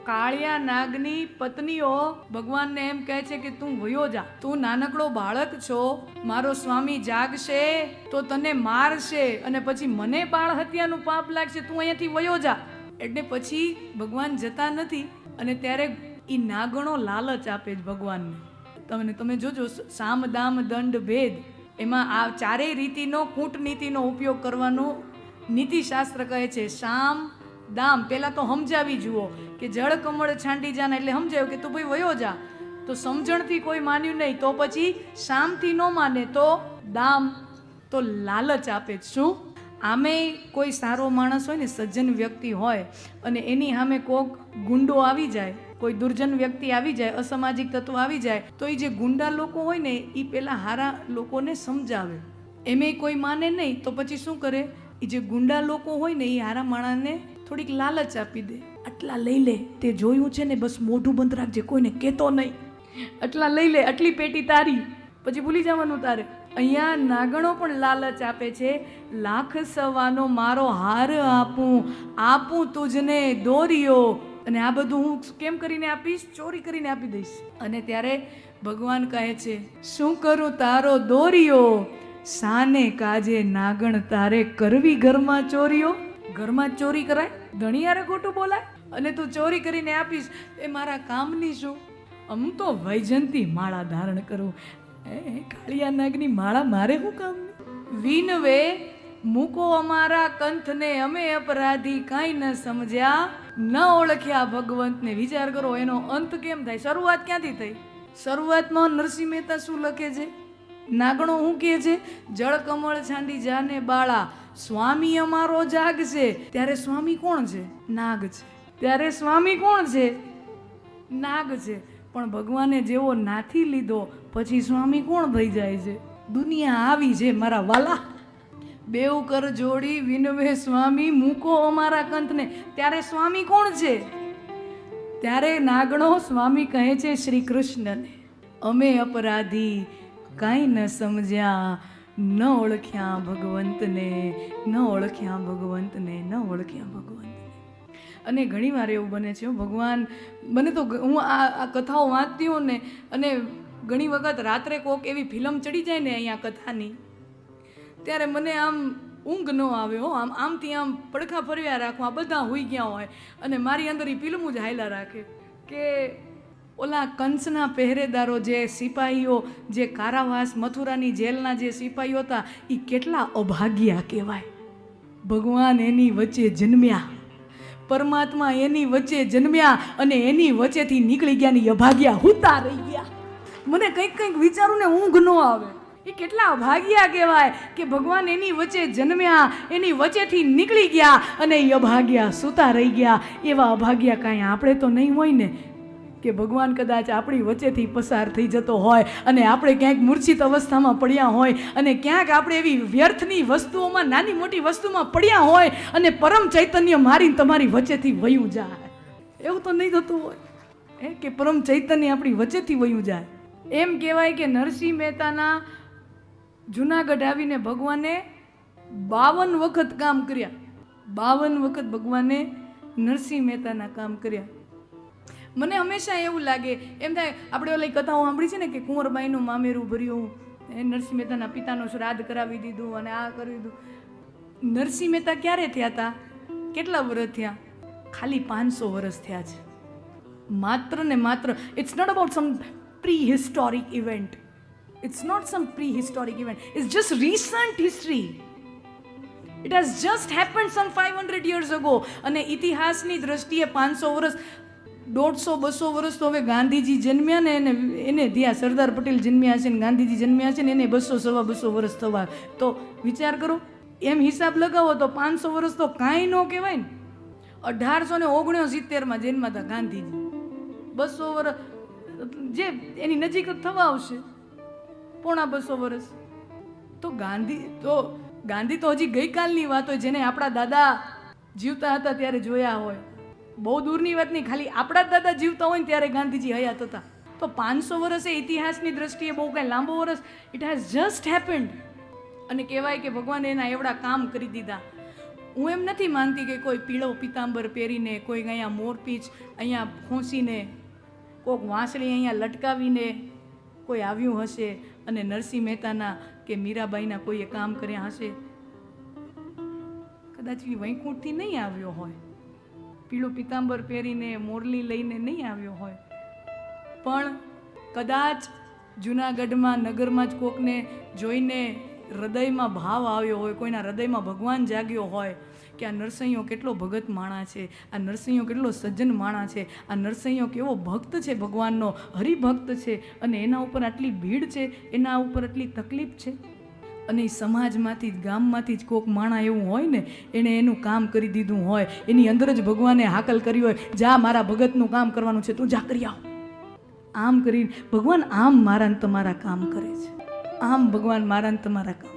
કાળિયા નાગની પત્નીઓ ભગવાનને એમ કહે છે કે તું વયો જા, તું નાનકડો બાળક છો, મારો સ્વામી જાગશે તો તને મારશે અને પછી મને બાળ હત્યાનું પાપ લાગશે, તું અહીંયાથી વયો જા. એટલે પછી ભગવાન જતા નથી અને ત્યારે ઈ નાગણો લાલચ આપે છે ભગવાનને. તમે જોજો સામ દામ દંડ ભેદ, એમાં આ ચારેય રીતિનો કૂટનીતિનો ઉપયોગ કરવાનો નીતિશાસ્ત્ર કહે છે. સામ દામ પહેલા તો સમજાવી જુઓ કે જળ કમળ છાંડી જાને, એટલે સમજાયું કે તું ભાઈ વયો જા, તો સમજણથી કોઈ માન્યું નહીં, તો પછી શામથી ન માને તો દામ, તો લાલચ આપે. શું આમે કોઈ સારો માણસ હોય ને, સજ્જન વ્યક્તિ હોય અને એની સામે કોક ગુંડો આવી જાય, કોઈ દુર્જન વ્યક્તિ આવી જાય, અસામાજિક તત્વ આવી જાય, તો એ જે ગુંડા લોકો હોય ને એ પેલા હારા લોકોને સમજાવે. એમે કોઈ માને નહીં તો પછી શું કરે, એ જે ગુંડા લોકો હોય ને એ હારા માણસને થોડીક લાલચ આપી દે. આટલા લઈ લે, તે જોયું છે ને, બસ મોઢું બંધ રાખજે, કોઈને કહેતો નહીં, આટલા લઈ લે, આટલી પેટી તારી, પછી ભૂલી જવાનું તારે. અહીંયા નાગણો પણ લાલચ આપે છે. લાખ સવાનો મારો હાર આપું, આપું તુજને દોરિયો, અને આ બધું હું કેમ કરીને આપીશ, ચોરી કરીને આપી દઈશ. અને ત્યારે ભગવાન કહે છે શું કરું તારો દોરિયો, સાને કાજે નાગણ તારે કરવી ઘરમાં ચોરીઓ. ઘરમાં જ ચોરી કરાય, ધણીયારે ખોટું બોલાય, અને તું ચોરી કરીને આપીશ, એ મારા કામની શું? અમ તો વૈજંતી માળા ધારણ કરું, કાળિયા નાગની માળા મારે શું કામ? વિનવે મૂકો અમારા કંથને, અમે અપરાધી કાંઈ ન સમજ્યા, ન ઓળખ્યા ભગવંતને. વિચાર કરો એનો અંત કેમ થાય, શરૂઆત ક્યાંથી થઈ? શરૂઆતમાં નરસિંહ મહેતા શું લખે છે, નાગણો શું કહે છે, જળ કમળ છાંડી જાને બાળા, સ્વામી અમારો જાગશે. ત્યારે સ્વામી કોણ છે? નાગ છે. ત્યારે સ્વામી કોણ છે? નાગ છે. પણ ભગવાને જેવો નાથી લીધો પછી સ્વામી કોણ થઈ જાય છે? દુનિયા આવી છે મારા વાલા. બેઉ કર જોડી વિનવે સ્વામી મૂકો અમારા કંથને. ત્યારે સ્વામી કોણ છે? ત્યારે નાગણો સ્વામી કહે છે શ્રી કૃષ્ણને, અમે અપરાધી કાંઈ ન સમજ્યા, ન ઓળખ્યા ભગવંતને, ન ઓળખ્યા ભગવંતને, ન ઓળખ્યા ભગવંતને. અને ઘણી વાર એવું બને છે ભગવાન, મને તો હું આ કથાઓ વાંચતી હોઉં ને, અને ઘણી વખત રાત્રે કોક એવી ફિલ્મ ચડી જાય ને અહીંયા કથાની, ત્યારે મને આમ ઊંઘ ન આવે હો. આમથી આમ પડખા ફર્યા રાખવા, બધા હોઈ ગયા હોય અને મારી અંદર એ ફિલ્મો જ હાયલા રાખે કે ઓલા કંસના પહેરેદારો, જે સિપાહીઓ, જે કારાવાસ મથુરાની જેલના જે સિપાહીઓ હતા, એ કેટલા અભાગ્યા કહેવાય. ભગવાન એની વચ્ચે જન્મ્યા, પરમાત્મા એની વચ્ચે જન્મ્યા અને એની વચ્ચેથી નીકળી ગયા ની અભાગ્યા હુતા રહી ગયા. મને કંઈક વિચારું ને ઊંઘ ન આવે. એ કેટલા અભાગ્યા કહેવાય કે ભગવાન એની વચ્ચે જન્મ્યા, એની વચ્ચેથી નીકળી ગયા અને એ અભાગ્યા સુતા રહી ગયા. એવા અભાગ્યા કાંઈ આપણે તો નહીં હોય ને, કે ભગવાન કદાચ આપણી વચ્ચેથી પસાર થઈ જતો હોય અને આપણે ક્યાંક મૂર્છિત અવસ્થામાં પડ્યા હોય અને ક્યાંક આપણે એવી વ્યર્થની વસ્તુઓમાં, નાની મોટી વસ્તુમાં પડ્યા હોય અને પરમ ચૈતન્ય મારીને તમારી વચ્ચેથી વયું જાય. એવું તો નહીં થતું હોય કે પરમ ચૈતન્ય આપણી વચ્ચેથી વયું જાય. એમ કહેવાય કે નરસિંહ મહેતાના જુનાગઢ આવીને ભગવાને 52 વખત કામ કર્યા. 52 વખત ભગવાને નરસિંહ મહેતાના કામ કર્યા. મને હંમેશા એવું લાગે, એમ થાય, આપણે ઓલી કથાઓ સાંભળી છે ને કે કુંવરબાઈનું મામેરું ભર્યું, નરસિંહ મહેતાના પિતાનું શ્રાદ્ધ કરાવી દીધું અને આ કરી દીધું. નરસિંહ મહેતા ક્યારે થયા હતા? કેટલા વર્ષ થયા? ખાલી 500 વર્ષ થયા છે. માત્ર ને માત્ર. It's not about some prehistoric event. It's not some prehistoric event. It's just recent history. It has just happened some 500 years ago. અને ઇતિહાસની દ્રષ્ટિએ 500 વર્ષ, 150-200 વર્ષ તો હવે ગાંધીજી જન્મ્યા ને એને ત્યાં સરદાર પટેલ જન્મ્યા છે ને ગાંધીજી જન્મ્યા છે ને એને 200-250 વર્ષ થવા. તો વિચાર કરો, એમ હિસાબ લગાવો તો 500 વર્ષ તો કાંઈ ન કહેવાય ને. 1869માં જન્મ્યા હતા ગાંધીજી. 200 વર્ષ જે એની નજીક થવા આવશે, 250 વર્ષ. તો ગાંધી તો હજી ગઈકાલની વાત હોય, જેને આપણા દાદા જીવતા હતા ત્યારે જોયા હોય. બહુ દૂરની વાત નહીં, ખાલી આપણા દાદા જીવતા હોય ને ત્યારે ગાંધીજી હયાત હતા. તો 500 વર્ષ એ ઇતિહાસની દ્રષ્ટિએ બહુ કાંઈ લાંબો વર્ષ. It has just happened. અને કહેવાય કે ભગવાને એના એવડા કામ કરી દીધા. હું એમ નથી માનતી કે કોઈ પીળો પિતાંબર પહેરીને, કોઈ અહીંયા મોરપીંછ અહીંયા ખોંસીને, કોઈક વાંસળી અહીંયા લટકાવીને કોઈ આવ્યું હશે અને નરસિંહ મહેતાના કે મીરાબાઈના કોઈએ કામ કર્યા હશે. કદાચ એ વૈકુંઠથી નહીં આવ્યો હોય, પીળું પિતાંબર પહેરીને મોરલી લઈને નહીં આવ્યો હોય, પણ કદાચ જૂનાગઢમાં નગરમાં જ કોકને જોઈને હૃદયમાં ભાવ આવ્યો હોય, કોઈના હૃદયમાં ભગવાન જાગ્યો હોય કે આ નરસિંહો કેટલો ભગત માણા છે, આ નરસિંહો કેટલો સજ્જન માણા છે, આ નરસિંહો કેવો ભક્ત છે, ભગવાનનો હરિભક્ત છે, અને એના ઉપર આટલી ભીડ છે, એના ઉપર આટલી તકલીફ છે. અને એ સમાજમાંથી જ, ગામમાંથી જ કોક માણા એવું હોય ને, એણે એનું કામ કરી દીધું હોય, એની અંદર જ ભગવાને હાકલ કરી હોય, જા મારા ભગતનું કામ કરવાનું છે, તું જા કરી આવ. આમ કરીને ભગવાન આમ મારા ને તમારા કામ કરે છે, આમ ભગવાન મારા ને તમારા કામ